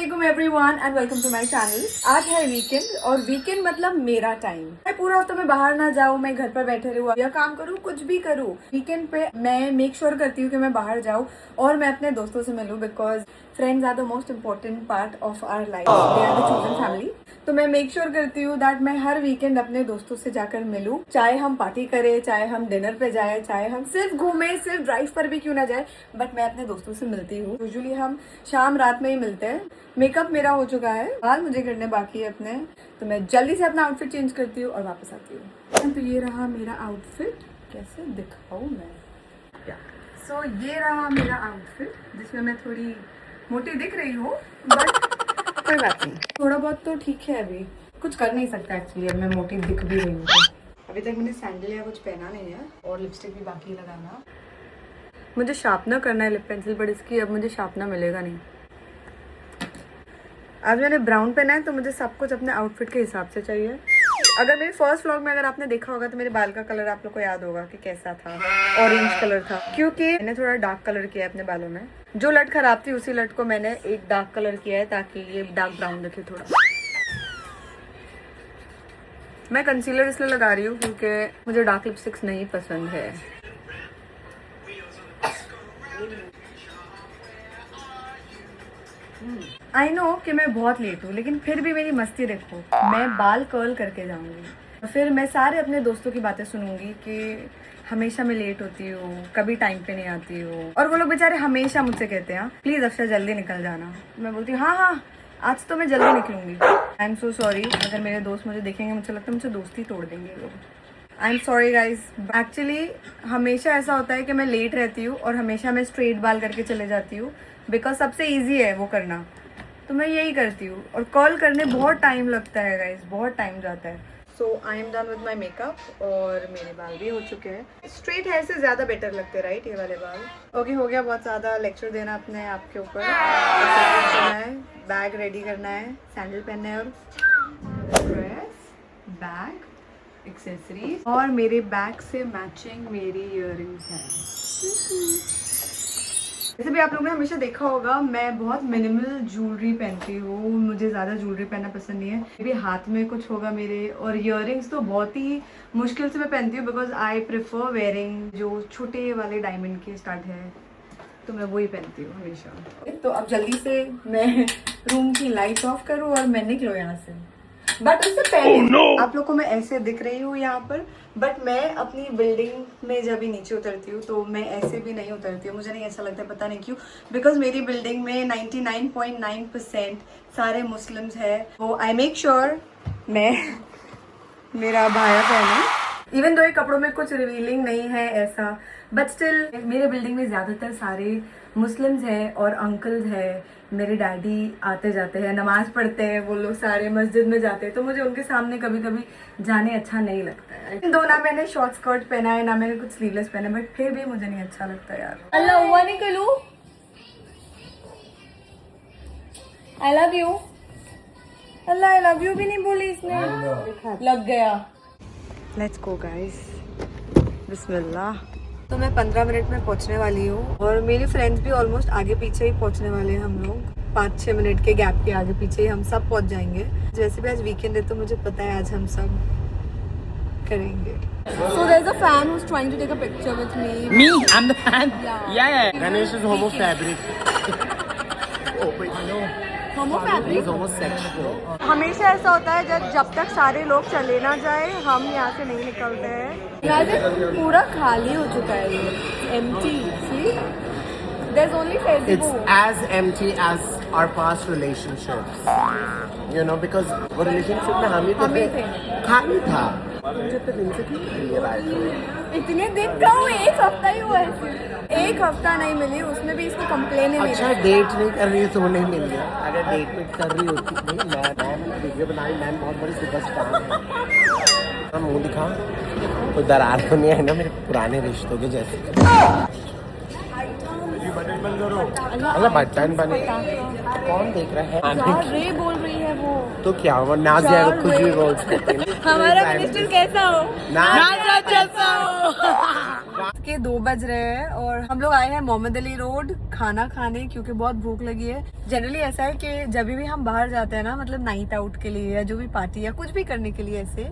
अस्सलामुअलैकुम everyone and welcome to my channel. आज है वीकेंड और वीकेंड मतलब मेरा टाइम। मैं पूरा हफ्ता में बाहर ना जाऊँ, मैं घर पर बैठे रहूँ या काम करूँ, कुछ भी करूँ, वीकेंड पे मैं मेक श्योर करती हूँ कि मैं बाहर जाऊँ और मैं अपने दोस्तों से मिलूँ, because friends are the most important part of our life, they are the chosen family. तो मैं मेक श्योर करती हूँ दैट मैं हर वीकेंड अपने दोस्तों से जाकर मिलूं, चाहे हम पार्टी करें, चाहे हम डिनर पे जाए, चाहे हम सिर्फ घूमें, सिर्फ ड्राइव पर भी क्यों ना जाए, बट मैं अपने दोस्तों से मिलती हूँ। यूजुअली हम शाम रात में ही मिलते हैं। मेकअप मेरा हो चुका है, बाल मुझे करने बाकी है अपने, तो मैं जल्दी से अपना आउटफिट चेंज करती हूँ और वापस आती हूँ। तो ये रहा मेरा आउटफिट, कैसे दिखाऊँ मैं। सो ये रहा मेरा आउटफिट जिसमें मैं थोड़ी मोटी दिख रही हूँ, बट कोई बात नहीं, थोड़ा बहुत तो ठीक है। अभी कुछ कर नहीं सकता एक्चुअली, अब मैं मोटी दिख भी रही हूँ। अभी तक मैंने सैंडल या कुछ पहना नहीं है और लिपस्टिक भी बाकी लगाना। मुझे शार्पनर करना है लिप पेंसिल, पर इसकी अब मुझे शार्पनर मिलेगा नहीं। आज मैंने ब्राउन पहना है तो मुझे सब कुछ अपने आउटफिट के हिसाब से चाहिए। अगर मेरे फर्स्ट व्लॉग में अगर आपने देखा होगा तो मेरे बाल का कलर आप लोग को याद होगा कि कैसा था, ऑरेंज कलर था, क्योंकि मैंने थोड़ा डार्क कलर किया है अपने बालों में। जो लट खराब थी उसी लट को मैंने एक डार्क कलर किया है ताकि ये डार्क ब्राउन दिखे थोड़ा। मैं कंसीलर इसलिए लगा रही हूँ क्योंकि मुझे डार्क लिपस्टिक्स नहीं पसंद है। आई नो कि मैं बहुत लेट हूँ, लेकिन फिर भी मेरी मस्ती देखो, मैं बाल कर्ल करके जाऊंगी। फिर मैं सारे अपने दोस्तों की बातें सुनूंगी कि हमेशा मैं लेट होती हूँ, कभी टाइम पे नहीं आती हूँ, और वो लोग बेचारे हमेशा मुझसे कहते हैं प्लीज अक्षर जल्दी निकल जाना। मैं बोलती हूँ हाँ आज तो मैं जल्दी निकलूंगी। आई एम सो सॉरी, अगर मेरे दोस्त मुझे देखेंगे मुझे लगता है मुझे दोस्ती तोड़ देंगे लोग। I am sorry guys. Actually हमेशा ऐसा होता है कि मैं लेट रहती हूँ और हमेशा मैं स्ट्रेट बाल करके चले जाती हूँ, बिकॉज सबसे ईजी है वो करना, तो मैं यही करती हूँ। और कर्ल करने बहुत टाइम लगता है गाइज, बहुत टाइम जाता है। So I am done with my makeup और मेरे बाल भी हो चुके हैं। स्ट्रेट हेयर से ज़्यादा बेटर लगते हैं राइट ये वाले बाल। ओके हो गया बहुत ज़्यादा लेक्चर देना अपने आप के ऊपर। करना है, बैग रेडी करना है, सैंडल पहनना है और ड्रेस, बैग, एक्सेसरीज, और मेरे बैग से मैचिंग मेरी इयररिंग्स हैं। जैसे भी आप लोगों ने हमेशा देखा होगा मैं बहुत मिनिमल ज्वेलरी पहनती हूँ, मुझे ज़्यादा ज्वेलरी पहनना पसंद नहीं है। भी हाथ में कुछ होगा मेरे, और इयररिंग्स तो बहुत ही मुश्किल से मैं पहनती हूँ बिकॉज आई प्रेफर वेयरिंग जो छोटे वाले डायमंड के स्टड है, तो मैं वही पहनती हूँ हमेशा। तो अब जल्दी से मैं रूम की लाइट ऑफ करूँ और मैं निकलूँ यहाँ से। बट उससे पहले आप लोग को मैं ऐसे दिख रही हूँ यहाँ पर, बट मैं अपनी बिल्डिंग में जब भी नीचे उतरती हूँ तो मैं ऐसे भी नहीं उतरती हूँ। मुझे नहीं ऐसा लगता है, पता नहीं क्यों, बिकॉज मेरी बिल्डिंग में 99.9% सारे मुस्लिम्स है। तो आई मेक श्योर मैं मेरा भाया पहनूं, इवन दो ये कपड़ों में कुछ रिवीलिंग नहीं है ऐसा, बट स्टिल मेरे बिल्डिंग में ज़्यादातर सारे मुस्लिम्स हैं और अंकल्स हैं। मेरे डैडी आते जाते हैं, नमाज पढ़ते हैं, वो लोग सारे मस्जिद में जाते हैं, तो मुझे उनके सामने कभी कभी जाने अच्छा नहीं लगता है। दो ना मैंने शॉर्ट स्कर्ट पहना है ना मैंने कुछ स्लीवलेस पहना है, बट फिर भी मुझे नहीं अच्छा लगता यार। अल्लाह हुआ निकलू, I love you. Allah I love you भी नहीं बोली इसने, लग गया। लेट्स गो गाइस, बिस्मिल्लाह। तो मैं 15 मिनट में पहुंचने वाली हूँ और मेरी फ्रेंड्स भी ऑलमोस्ट आगे पीछे ही पहुंचने वाले हैं। हम लोग 5-6 मिनट के गैप के आगे पीछे ही हम सब पहुंच जाएंगे। जैसे भी आज वीकेंड है तो मुझे पता है आज हम सब करेंगे। So there's a fan who's trying to take a picture with me. Me? I'm the fan? Yeah. Ganesh is homo fabric. Oh, wait, no. Homo fabric? He's homosexual. हमेशा ऐसा होता है जब तक सारे लोग चले ना जाए हम यहाँ से नहीं निकलते हैं। यार पूरा खाली हो चुका है ये, empty. See? There's only Facebook. It's as empty as our past relationships. You know, because वो relationship में हम ही थे, खाली था। मुझे तो दिन से इतने दिन का हुआ, एक हफ्ता ही हुआ है, एक हफ्ता नहीं मिली, उसमें भी इसको कंप्लेन नहीं। अच्छा डेट नहीं कर रही तो नहीं मिल गया। अगर डेट में कर रही होती नहीं, मैं वीडियो बनाई, मैं बहुत बड़ी सुपरस्टार हूँ। मुँह दिखा, कोई दरार तो नहीं है ना मेरे पुराने रिश्तों के जैसे। अल्लाह बटन बने कौन देख रहा है यार रे बोल रही है वो। तो क्या वो नाज जाएगा कुछ भी बोल सकते हैं हमारा मिनिस्टर कैसा हो? नाज जैसा हो। के 2 बज रहे हैं और हम लोग आए हैं मोहम्मद अली रोड खाना खाने क्योंकि बहुत भूख लगी है। जनरली ऐसा है कि जब भी हम बाहर जाते हैं ना, मतलब नाइट आउट के लिए या जो भी पार्टी या कुछ भी करने के लिए ऐसे,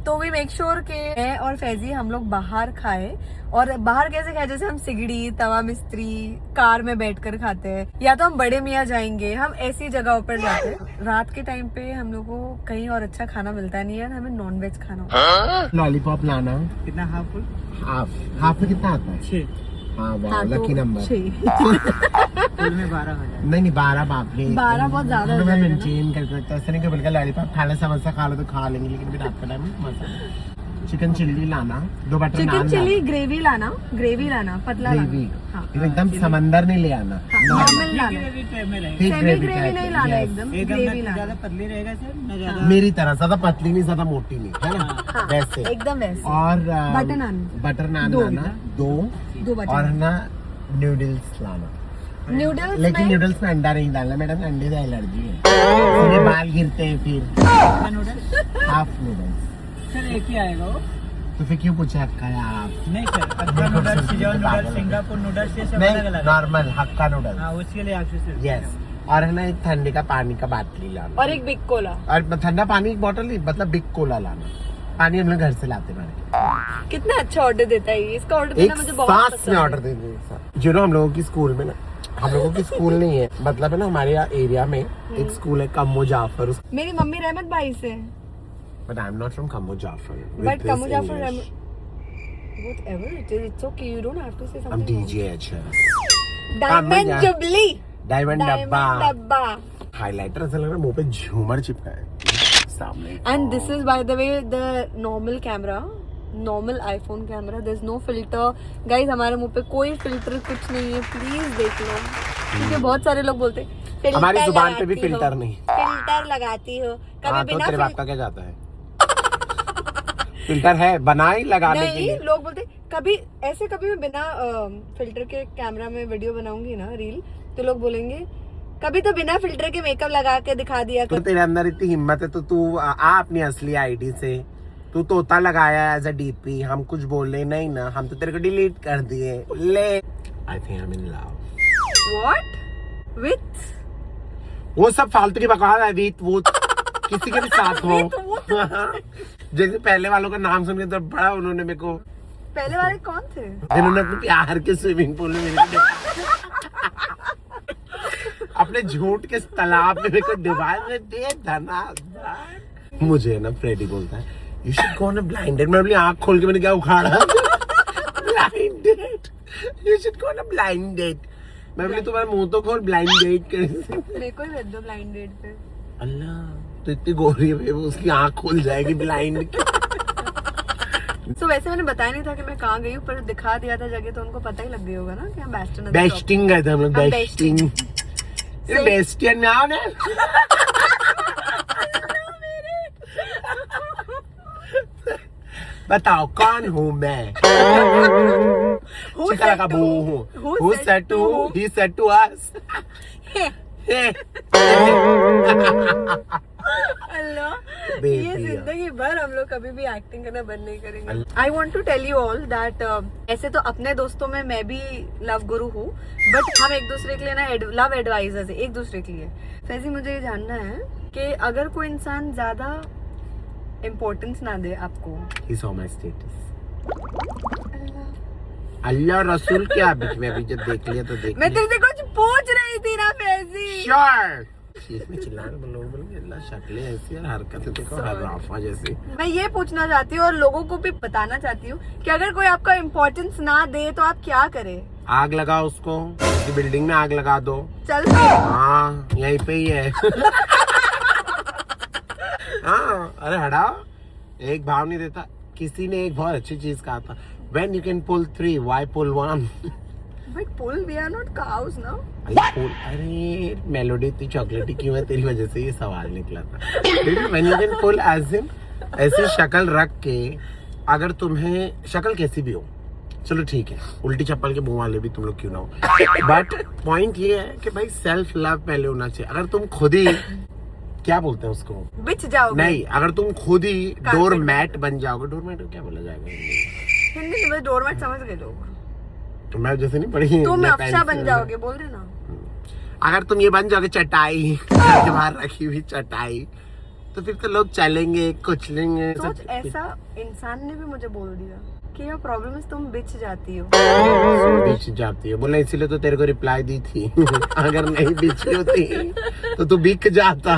तो वी मेक श्योर के मैं और फैजी हम लोग बाहर खाए। और बाहर कैसे खाए? जैसे हम सिगड़ी, तवा मिस्त्री, कार में बैठकर खाते हैं, या तो हम बड़े मियाँ जाएंगे, हम ऐसी जगहों पर जाते हैं। रात के टाइम पे हम लोग को कहीं और अच्छा खाना मिलता नहीं है, हमें नॉन वेज खाना होता है। लॉलीपॉप लाना कितना हाफ फुल? हाफ में कितना आता है 6 हाँ वाह हाँ, लकी तो नंबर फुल में 12 हो जाए। नहीं 12 बाप रे 12 बहुत ज्यादा हो मैं जाएगा ना। मेंटेन कर सकता ऐसा नहीं कि बल्कि लॉलीपॉप खा ले समोसा खा लो तो खा लेंगे लेकिन फिर रात का टाइम मजा चिकन चिल्ली लाना 2 बटर चिकन नान चिली ग्रेवी लाना पतला ग्रेवी लाना। हाँ, एकदम समंदर नहीं ले आना नॉर्मल लाना। ग्रेवी टाइप में रहेगा। ठीक सेमी ग्रेवी ग्रेवी नहीं लाना, एकदम एकदम ग्रेवी ना लाना। ज्यादा पतली रहेगा सर, ना ज्यादा मेरी तरह ज्यादा पतली नहीं ज्यादा मोटी नहीं है ना हाँ, वैसे एकदम वैसे। और बटर नान 2 लाना 2 बटर और नान। ना नूडल्स लाना नूडल्स लेकिन में नूडल्स में अंडा नहीं डालना मैडम अंडे से एलर्जी है मेरे बाल गिरते हैं फिर नूडल्स हाफ नूडल्स सर एक ही आएगा वो। तो फिर क्यों पूछा हक्का यार नहीं सर, अक्का नूडल्स, सिजोन नूडल्स, सिंगापुर नूडल्स, ये सब अलग नहीं अलग। नॉर्मल हक्का नूडल्स हाँ, उसके लिए आपसे सर यस और है ना एक ठंडे का पानी का बाटली लाना और एक बिग कोला। और ठंडा पानी की बोतल नहीं मतलब बिग कोला लाना पानी हम लोग घर से लाते हैं कितना अच्छा ऑर्डर देता है ये। इसका ऑर्डर देना एक मुझे बहुत सांस पसंद में है। ऑर्डर दे देंगे जो ना हम लोगों की स्कूल में ना हम लोगों की स्कूल नहीं है मतलब है ना हमारे यहाँ एरिया में एक स्कूल है कम्मो जाफर मेरी मम्मी रहमत भाई से, but I am not from Kammo Jafar but Kamo Jafar whatever it is, it's okay, you don't have to say I'm something DJ अच्छा डायमंड हाँ, जुबली डायमंड डब्बा डब्बा। हाइलाइटर ऐसा लग रहा है मुंह पे झूमर चिपका है सामने And this is by the way the normal camera, normal iPhone camera. There's no filter. Guys हमारे मुंह पे कोई फिल्टर कुछ नहीं है, प्लीज देख लो। क्योंकि बहुत सारे लोग बोलते हैं हमारी जुबान पे भी फिल्टर नहीं फिल्टर लगाती हो कभी हाँ तो बिना तेरे बाप का क्या जाता है फिल्टर है बनाई लगाने के नहीं, लिए लोग बोलते कभी ऐसे कभी मैं बिना फिल्टर के कैमरा में वीडियो बनाऊंगी ना रील, तो लोग बोलेंगे कभी तो बिना फिल्टर के मेकअप लगा के दिखा दिया तो कर। तेरे अंदर इतनी हिम्मत है तो तू आ अपनी असली आईडी से तू तोता लगाया एज अ डीपी हम कुछ बोले नहीं ना हम तो तेरे को डिलीट कर दिए ले I think I am in love what with वो सब फालतू की बकवास है विथ वो किसी के भी साथ हो जैसे पहले वालों का नाम सुन के तो बड़ा उन्होंने मेरे को पहले वाले कौन थे? जिन्होंने अपने प्यार के स्विमिंग पूल में मेरे को अपने झूठ के तालाब में मेरे को डिवाइड में दे धना मुझे ना फ्रेडी बोलता है you should go on a blinded मैं बोली आंख खोल के मैंने क्या उखाड़ा blinded you should go on a blinded मैं बोली तुम्हारा मुंह तो खोल ब्लाइंडेड कैसे मेरे को ही भेज दो ब्लाइंड डेट पे। अल्लाह तो इतनी गोरी है वो उसकी आंख खुल जाएगी ब्लाइंड तो वैसे मैंने बताया नहीं था कि मैं कहाँ गई हूँ, पर दिखा दिया था जगह तो उनको पता ही लग गया होगा ना कि हम बेस्टन बेस्टिंग गए थे हम लोग हम बेस्टिंग ये बेस्टियन में आओ ना बताओ कौन हूँ मैं चिकला का बू हूँ who said to he said to us Allah Baby. ये जिंदगी भर हम लोग कभी भी एक्टिंग करना बंद नहीं करेंगे। I want to tell you all that ऐसे तो अपने दोस्तों में मैं भी लव गुरु हूँ, बट हम एक दूसरे के लिए ना लव एडवाइजर्स है एक दूसरे के लिए। फैजी मुझे ये जानना है कि अगर कोई इंसान ज्यादा इम्पोर्टेंस ना दे आपको, he saw my status अल्लाह रसूल क्या अभी जब देख लिया तो देख मैं तुझसे कुछ पूछ रही थी ना फैजी। श्योर इसमें चिल्लाने बोलोगे अल्लाह शक्लें ऐसी और हरकतें देखो हराफा जैसी। मैं ये पूछना चाहती हूँ और लोगों को भी बताना चाहती हूँ कि अगर कोई आपका इम्पोर्टेंस ना दे तो आप क्या करें? आग लगाओ उसको उसकी बिल्डिंग में आग लगा दो। चल हाँ यहीं पे ही है हाँ अरे हटाओ एक भाव नहीं देता। किसी ने एक बहुत अच्छी चीज कहा था when you can pull 3 why pull 1 but pull we are not cows ना। अरे मेलोडी इतनी चॉकलेटी क्यों है तेरी वजह से ये सवाल निकला था। when you can pull as in ऐसी शक्ल रख के अगर तुम्हें शक्ल कैसी भी हो चलो ठीक है, उल्टी चप्पल के मुंह वाले भी तुम लोग क्यों ना हो, बट पॉइंट ये है कि भाई सेल्फ लव पहले होना चाहिए। अगर तुम खुद ही क्या बोलते हैं उसको, बिच जाओगे। नहीं, अगर तुम खुद ही डोर मैट बन जाओगे, डोर मैट को क्या बोला जाएगा हिंदी में डोर मैट समझ गए लोग। तो मैं जैसे नहीं पढ़ी, तुम मैं अफशा बन पेंसिल- जाओगे, बोल रहे ना। अगर तुम ये बन जाओगे चटाई, घर के बाहर रखी हुई चटाई, तो फिर तो लोग चलेंगे कुचलेंगे। सोच, ऐसा इंसान ने भी मुझे बोल दिया कि यार प्रॉब्लम है तुम बिच जाती हो। बिछ जाती है, बोला इसीलिए तो तेरे को रिप्लाई दी थी। अगर नहीं बिछी होती तो तू बिक जाता,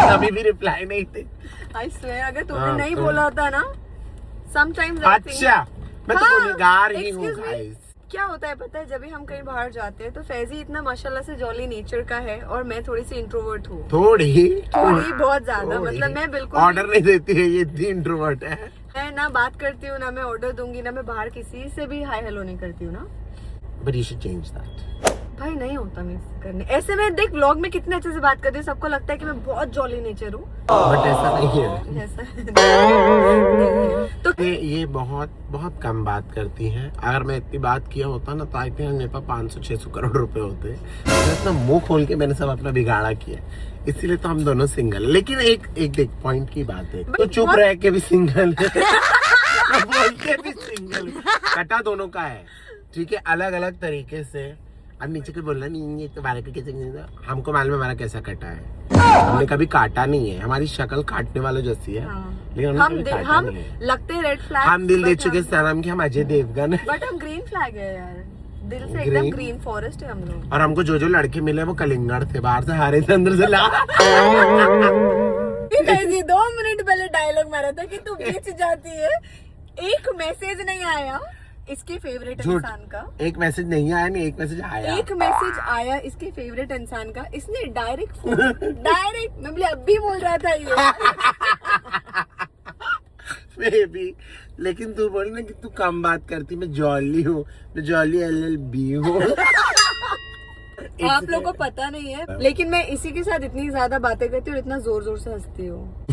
तभी भी रिप्लाई नहीं दी। आई स्वेयर, अगर तुमने हाँ, नहीं तो- बोला था ना समटाइम्स। अच्छा, मैं तो गुनहगार ही हूँ excuse me, गाइस। क्या होता है पता है, जब भी हम कहीं बाहर जाते हैं तो फैजी इतना माशाल्लाह से जॉली नेचर का है और मैं थोड़ी सी इंट्रोवर्ट हूँ। थोड़ी बहुत ज्यादा, मतलब मैं बिल्कुल ऑर्डर नहीं देती है, ये इतनी इंट्रोवर्ट है। मैं ना बात करती हूँ ना मैं ऑर्डर दूंगी, ना मैं बाहर किसी से भी हाय हेलो नहीं करती हूँ ना। But you should change that. भाई नहीं होता मैं करने ऐसे। में देख व्लॉग में कितने अच्छे से बात करती हूँ, सबको लगता है कि मैं बहुत जॉली नेचर हूँ, बट ऐसा नहीं है। ऐसा नहीं है। तो ये बहुत बहुत कम बात करती हैं। अगर मैं इतनी बात किया होता ना तो आई थिंक मेरे पास 500-600 करोड़ रुपए होते। मैं इतना मुंह खोल के मैंने सब अपना बिगाड़ा किया, इसीलिए तो हम दोनों सिंगल। लेकिन एक देख पॉइंट की बात है, तो चुप रह के भी सिंगल है, बोल के भी सिंगल। कटा दोनों का है, ठीक है, अलग अलग तरीके से। अब नीचे के बोलना नहीं है तुम्हारे को कैसे, हमको मालूम है हमारा कैसा कटा है। हमने कभी काटा नहीं है, हमारी शक्ल काटने वालों जैसी है, लेकिन हमने कभी काटा हम नहीं है। लगते हैं रेड फ्लैग। हम दिल दे चुके सनम कि हम अजय देवगन है, बट हम ग्रीन फ्लैग है यार, दिल से एकदम Green? ग्रीन फॉरेस्ट है हम लोग। और हमको जो लड़के मिले वो कलिंगड़ थे, बाहर से हारे थे, अंदर से ला। 2 मिनट पहले डायलॉग मारा था कि तू बीच जाती है, एक मैसेज नहीं आया इसके फेवरेट झूठ। इंसान का। एक मैसेज नहीं आया, नहीं एक मैसेज आया। एक मैसेज आया इसके फेवरेट इंसान का, इसने डायरेक्ट मैं बोले अब भी बोल रहा था ये। Maybe, लेकिन तू बोल ना कि तू कम बात करती, मैं जॉली हूँ, मैं जॉली LLB हूँ। आप लोगों को पता नहीं है, लेकिन मैं इसी के साथ इतनी ज्यादा बातें करती हूँ और इतना जोर जोर से हंसती हूँ।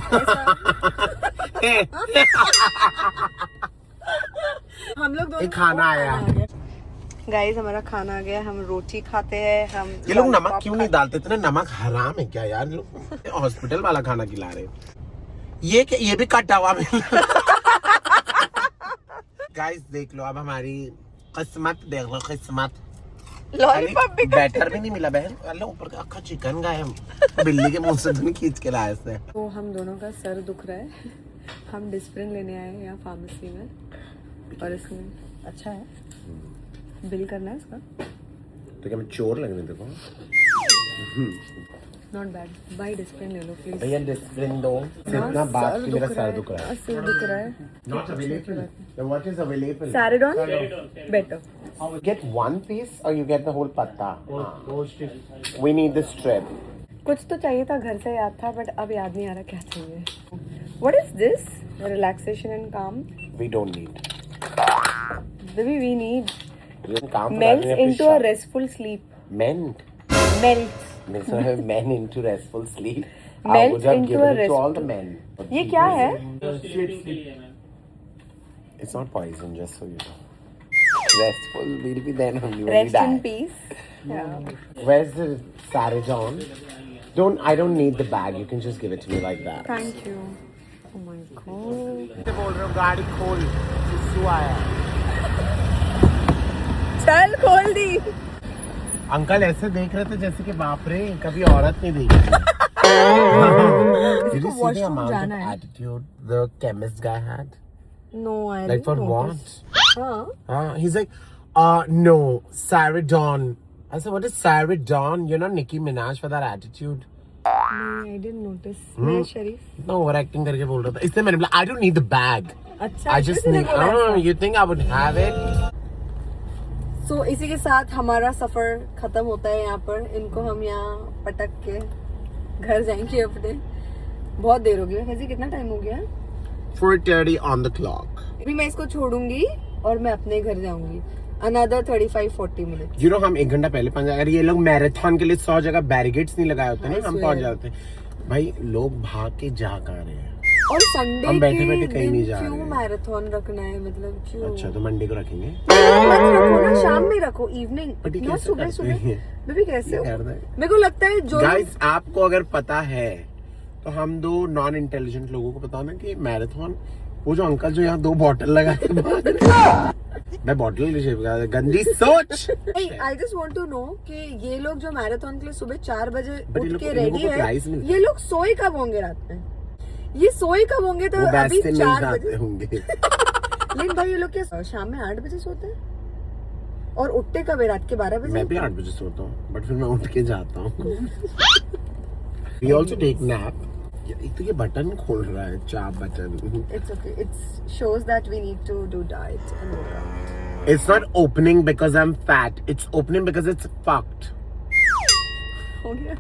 हम लोग दोनों एक खाना आया। गाइस, हमारा खाना आ गया, हम रोटी खाते हैं। हम ये लोग नमक क्यों नहीं डालते? इतना नमक हराम है क्या यार? लोग हॉस्पिटल वाला खाना खिला रहे। ये क्या, ये भी कटा हुआ मिला। गाइस देख लो, अब हमारी किस्मत देख लो, किस्मत। लॉलीपॉप भी बैटर भी नहीं मिला बहन। अल्लाह, ऊपर का अक्खा चिकन का है, बिल्ली के मुंह से तो नहीं खींच के लाया से। तो हम दोनों का सर दुख रहा है, हम डिस्प्रिन लेने आए हैं यहाँ फार्मेसी में, और इसमें अच्छा है, बिल करना है इसका। तो क्या मैं चोर लगने देखो? नॉट बैड, बाय डिस्प्रिन ले लो प्लीज। भैया डिस्प्लिन दो। इतना बात की मेरा सर दुख रहा है। सिर दुख रहा है। Not available. Then what is available? Saridon better. Get one piece or you get the whole patta? We need the strip. कुछ तो चाहिए था, घर से याद था, बट अब याद नहीं आ रहा क्या चाहिए। What is this? Relaxation and calm. We don't need. Maybe we need You can calm melts into a restful sleep. Ment. Melts. Means I have men into restful sleep. I Melts would have into given a it to all the restful- men. ये क्या है? It's not poison, just so you know. Restful will be then only when Rest we in die. peace. Yeah. Where's the Saridon? I don't need the bag. You can just give it to me like that. Thank you. Oh my god. बोल रहे हो गाड़ी खोल, शिशु आया। चल खोल दी। Uncle ऐसे देख रहे थे जैसे कि बाप रे, कभी औरत नहीं देखी। Did you see the washroom amount जाना of है। attitude the chemist guy had? No, I Like for didn't what? notice. हाँ. He's like, no, Saridon. I said, what is Saridon? You're not Nicki Minaj for that attitude. नहीं, I didn't notice. मैं शरीफ. No, overacting करके बोल रहा था। इसलिए मैंने बोला, I don't need the bag. अच्छा. I just need. You think I would have it? So इसी के साथ हमारा सफर खत्म होता है यहाँ पर। इनको हम यहाँ पटक के घर जाएंगे अपने। बहुत देर हो गई है। फैजी कितना टाइम हो गया? 4:30 on the clock. अभी मैं इसको छोड़ूंगी और मैं अपने घर जाऊंगी। Another 35-40 minutes. You know, हम 1 घंटा पहले पहुंच जाए। अगर ये लोग मैराथन के लिए 100 जगह बैरिकेड्स नहीं लगाए होते ना, हम पहुंच जाते। भाई लोग भाग के जा कहाँ रहे हैं? और संडे हम के बैठे-बैठे कहीं दिन नहीं जा क्यों रहे। मैराथन रखना है, मतलब क्यों? अच्छा तो मंडे को रखेंगे। मत रखो ना, शाम में रखो, इवनिंग, But ये ना कैसे सुबह करते सुबह। हैं? बेबी कैसे हो? ये कर रहे हैं। मेरे को लगता है जो गाइस आपको अगर पता है तो हम दो नॉन इंटेलिजेंट लोगों को बताओ ना कि मैराथन, वो जो अंकल जो यहाँ 2 बॉटल लगा के मैं बॉटल की शेप का गंदी सोच। I just want to know कि ये लोग जो मैराथन के लिए सुबह 4 बजे But ये उठ लोग- के इन लोगों रेडी को है, prize मिलता है। ये लोग सोए कब होंगे रात में? ये सोए कब होंगे? तो वो अभी बैच से मिल 4 जाते बजे। होंगे। लेकिन भाई ये लोग क्या शाम में 8 बजे सोते हैं और उठते कब है? रात के 12 बजे। मैं भी 8 बजे सोता हूँ बट फिर मैं उठ के जाता हूँ। We also take nap. एक तो ये बटन खोल रहा है, चाप button. It's okay. It shows that we need to do diet and workout. It's not opening because I'm fat. It's opening because it's fucked. हो गया?